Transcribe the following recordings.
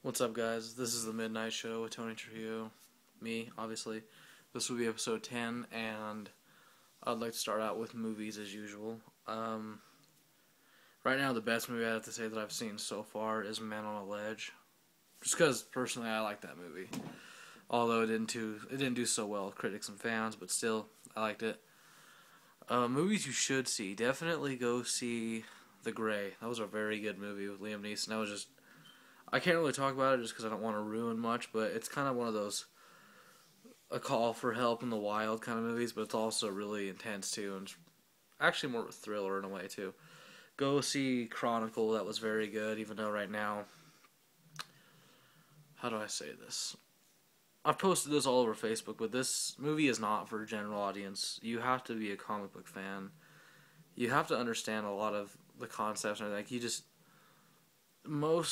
What's up, guys? This is the Midnight Show with Tony Trujillo. Me, obviously. This will be episode 10, and I'd like to start out with movies as usual. Right now, the best movie I have to say that I've seen so far is Man on a Ledge. Just because, personally, I like that movie. Although it didn't do so well with critics and fans, but still, I liked it. Movies you should see. Definitely go see The Grey. That was a very good movie with Liam Neeson. I can't really talk about it just because I don't want to ruin much, but it's kind of one of those a call for help in the wild kind of movies, but it's also really intense too, and it's actually more of a thriller in a way too. Go see Chronicle, that was very good, even though right now, how do I say this? I've posted this all over Facebook, but this movie is not for a general audience. You have to be a comic book fan. You have to understand a lot of the concepts and everything. More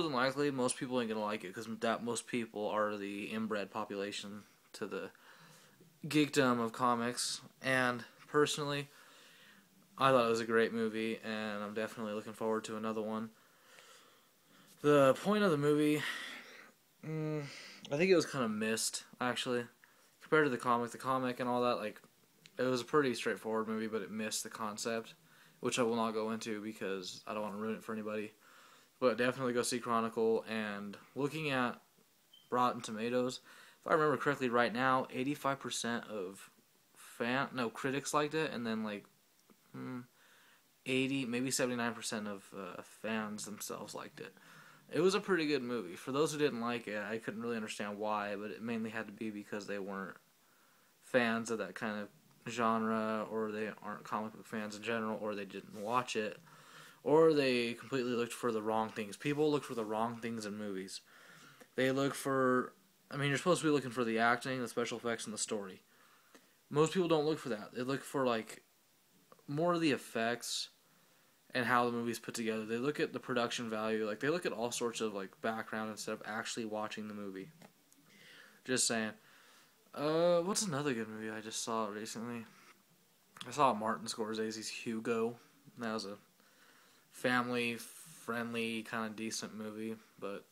than likely, most people ain't gonna like it because most people are the inbred population to the geekdom of comics. And personally, I thought it was a great movie, and I'm definitely looking forward to another one. The point of the movie, I think it was kind of missed actually compared to the comic. The comic and all that, it was a pretty straightforward movie, but it missed the concept, which I will not go into because I don't want to ruin it for anybody. But definitely go see Chronicle. And looking at Rotten Tomatoes, if I remember correctly, right now 85% of critics liked it, and then 80, maybe 79% of fans themselves liked it. It was a pretty good movie. For those who didn't like it, I couldn't really understand why, but it mainly had to be because they weren't fans of that kind of genre, or they aren't comic book fans in general, or they didn't watch it. Or they completely looked for the wrong things. People look for the wrong things in movies. They look for... you're supposed to be looking for the acting, the special effects, and the story. Most people don't look for that. They look for, more of the effects and how the movie's put together. They look at the production value. They look at all sorts of, background instead of actually watching the movie. Just saying. What's another good movie I just saw recently? I saw Martin Scorsese's Hugo. That was a family-friendly, kind of decent movie, but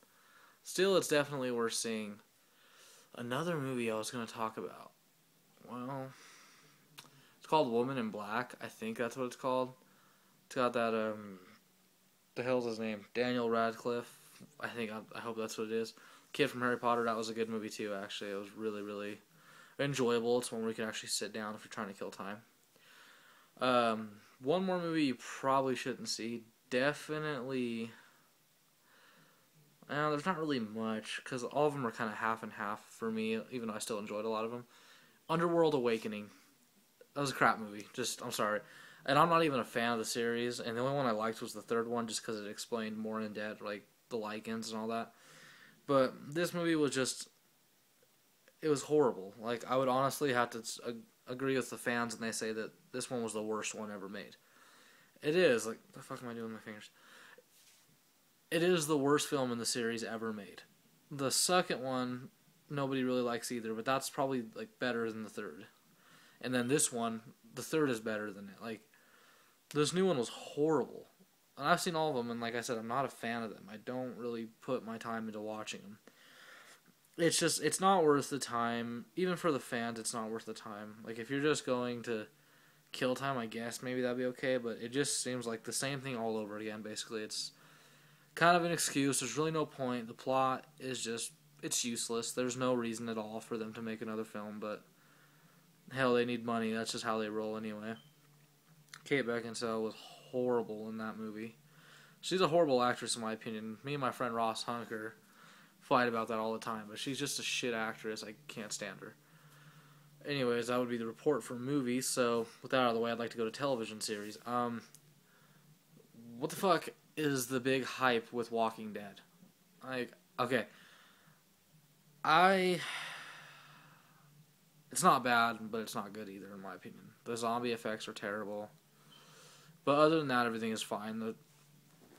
still, it's definitely worth seeing. Another movie I was going to talk about, well, it's called Woman in Black. I think that's what it's called. It's got that, the hell's his name? Daniel Radcliffe. I hope that's what it is. Kid from Harry Potter. That was a good movie too, actually. It was really, really enjoyable. It's one where you can actually sit down if you're trying to kill time. One more movie you probably shouldn't see. Definitely. There's not really much, because all of them are kind of half and half for me, even though I still enjoyed a lot of them. Underworld Awakening. That was a crap movie. I'm sorry. And I'm not even a fan of the series, and the only one I liked was the third one, just because it explained more in depth, the Lycans and all that. But this movie was it was horrible. I would honestly have to agree with the fans, and they say that this one was the worst one ever made. It is. The fuck am I doing with my fingers? It is the worst film in the series ever made. The second one, nobody really likes either, but that's probably, better than the third. And then this one, the third is better than it. This new one was horrible. And I've seen all of them, and like I said, I'm not a fan of them. I don't really put my time into watching them. It's not worth the time. Even for the fans, it's not worth the time. If you're just going to kill time, I guess maybe that'd be okay, but it just seems like the same thing all over again, basically. It's kind of an excuse. There's really no point. The plot is it's useless. There's no reason at all for them to make another film, but hell, they need money. That's just how they roll anyway. Kate Beckinsale was horrible in that movie. She's a horrible actress in my opinion. Me and my friend Ross Hunker fight about that all the time, but she's just a shit actress. I can't stand her. Anyways, that would be the report for movies. So, with that out of the way, I'd like to go to television series. What the fuck is the big hype with Walking Dead? Okay. It's not bad, but it's not good either, in my opinion. The zombie effects are terrible. But other than that, everything is fine.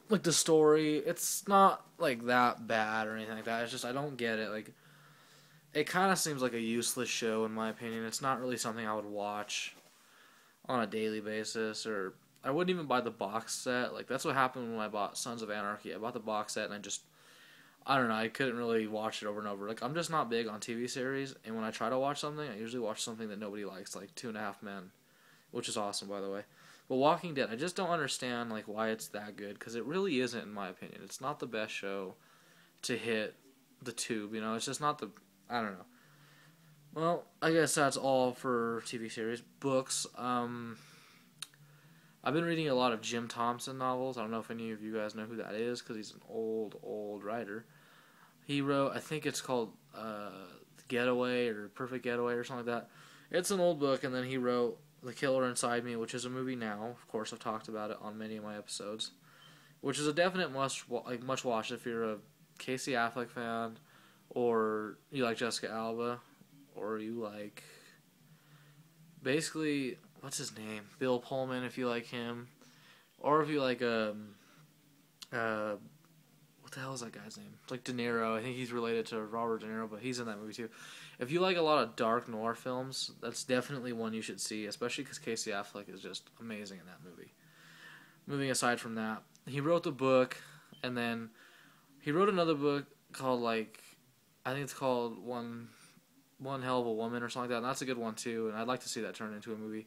The story, it's not, that bad or anything like that. It's just, I don't get it. It kind of seems like a useless show, in my opinion. It's not really something I would watch on a daily basis, or I wouldn't even buy the box set. That's what happened when I bought Sons of Anarchy. I bought the box set, and I don't know. I couldn't really watch it over and over. Like, I'm just not big on TV series, and when I try to watch something, I usually watch something that nobody likes, like Two and a Half Men, which is awesome, by the way. But Walking Dead, I just don't understand like why it's that good, because it really isn't, in my opinion. It's not the best show to hit the tube. You know, it's just not the. I don't know. Well, I guess that's all for TV series. Books. I've been reading a lot of Jim Thompson novels. I don't know if any of you guys know who that is, because he's an old writer. He wrote, I think it's called Getaway or Perfect Getaway or something like that. It's an old book, and then he wrote The Killer Inside Me, which is a movie now. Of course, I've talked about it on many of my episodes, which is a definite must watch if you're a Casey Affleck fan, or you like Jessica Alba, or you like basically what's his name, Bill Pullman, if you like him, or if you like what the hell is that guy's name? It's like De Niro. I think he's related to Robert De Niro, but he's in that movie too. If you like a lot of dark noir films, that's definitely one you should see, especially because Casey Affleck is just amazing in that movie. Moving aside from that, he wrote the book, and then he wrote another book called, like, I think it's called One Hell of a Woman or something like that, and that's a good one too, and I'd like to see that turned into a movie.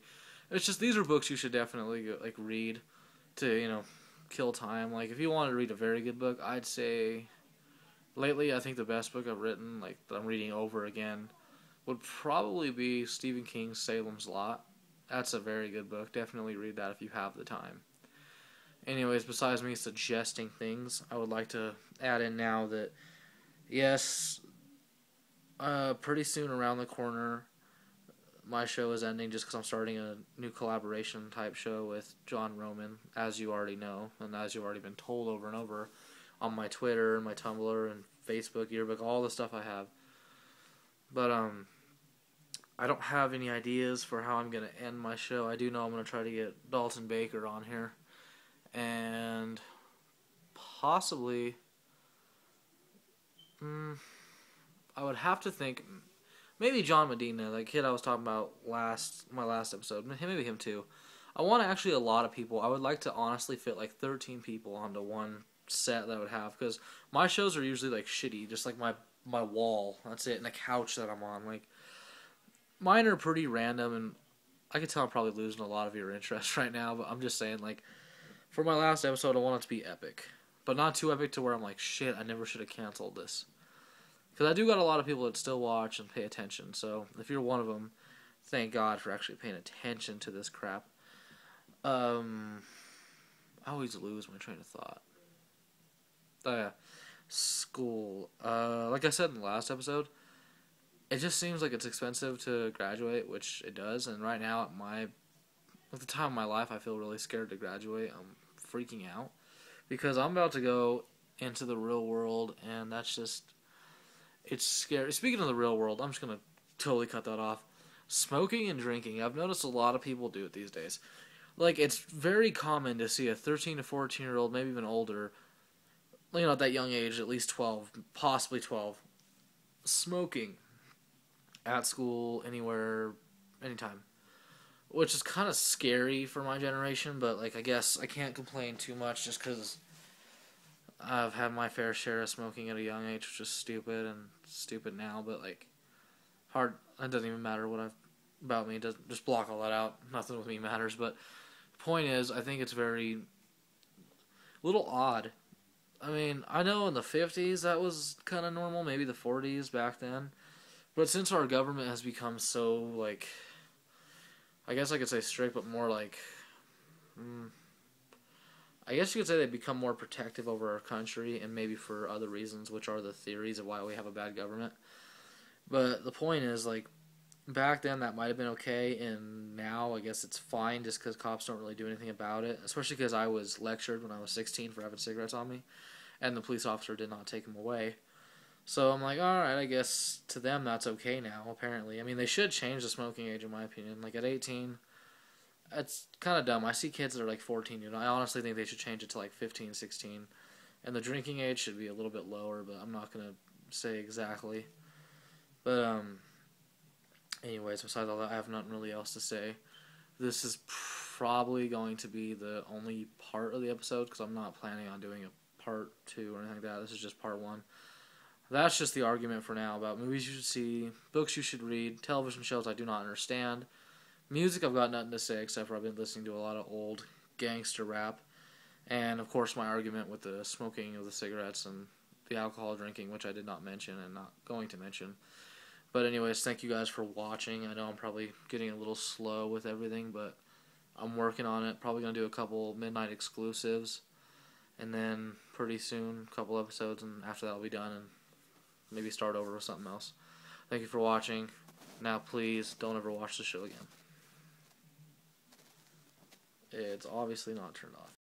It's just, these are books you should definitely like read to, you know, kill time. Like, if you want to read a very good book, I'd say lately I think the best book I've written, like that I'm reading over again, would probably be Stephen King's Salem's Lot. That's a very good book. Definitely read that if you have the time. Anyways, besides me suggesting things, I would like to add in now that yes, pretty soon around the corner, my show is ending just because I'm starting a new collaboration type show with John Roman, as you already know, and as you've already been told over and over on my Twitter and my Tumblr and Facebook, Yearbook, all the stuff I have. But I don't have any ideas for how I'm going to end my show. I do know I'm going to try to get Dalton Baker on here, and possibly I would have to think maybe John Medina, that kid I was talking about my last episode. Maybe him too. I want actually a lot of people. I would like to honestly fit like 13 people onto one set that I would have, because my shows are usually like shitty, just like my wall. That's it, and the couch that I'm on. Like, mine are pretty random, and I can tell I'm probably losing a lot of your interest right now. But I'm just saying, like, for my last episode, I want it to be epic, but not too epic to where I'm like, shit, I never should have canceled this. Because I do got a lot of people that still watch and pay attention. So if you're one of them, thank God for actually paying attention to this crap. I always lose my train of thought. Oh yeah, school. Like I said in the last episode, it just seems like it's expensive to graduate, which it does. And right now, at the time of my life, I feel really scared to graduate. I'm freaking out because I'm about to go into the real world, and that's just. It's scary. Speaking of the real world, I'm just going to totally cut that off. Smoking and drinking. I've noticed a lot of people do it these days. Like, it's very common to see a 13 to 14-year-old, maybe even older, you know, at that young age, at least 12, possibly 12, smoking at school, anywhere, anytime. Which is kind of scary for my generation, but, like, I guess I can't complain too much just because I've had my fair share of smoking at a young age, which is stupid and stupid now, but like hard. It doesn't even matter what about me. It doesn't, just block all that out. Nothing with me matters. But the point is, I think it's very little odd. I mean, I know in the 50s that was kind of normal, maybe the 40s back then, but since our government has become so like, I guess I could say strict, but more like. I guess you could say they become more protective over our country, and maybe for other reasons, which are the theories of why we have a bad government. But the point is, like, back then that might have been okay, and now I guess it's fine just because cops don't really do anything about it, especially because I was lectured when I was 16 for having cigarettes on me, and the police officer did not take them away. So I'm like, alright, I guess to them that's okay now, apparently. I mean, they should change the smoking age, in my opinion. Like, at 18... It's kind of dumb. I see kids that are like 14, you know. I honestly think they should change it to like 15, 16. And the drinking age should be a little bit lower, but I'm not going to say exactly. But, anyways, besides all that, I have nothing really else to say. This is probably going to be the only part of the episode, because I'm not planning on doing a part 2 or anything like that. This is just part 1. That's just the argument for now about movies you should see, books you should read, television shows I do not understand. Music, I've got nothing to say except for I've been listening to a lot of old gangster rap. And, of course, my argument with the smoking of the cigarettes and the alcohol drinking, which I did not mention and not going to mention. But anyways, thank you guys for watching. I know I'm probably getting a little slow with everything, but I'm working on it. Probably going to do a couple midnight exclusives. And then pretty soon, a couple episodes, and after that I'll be done and maybe start over with something else. Thank you for watching. Now please don't ever watch the show again. It's obviously not turned off.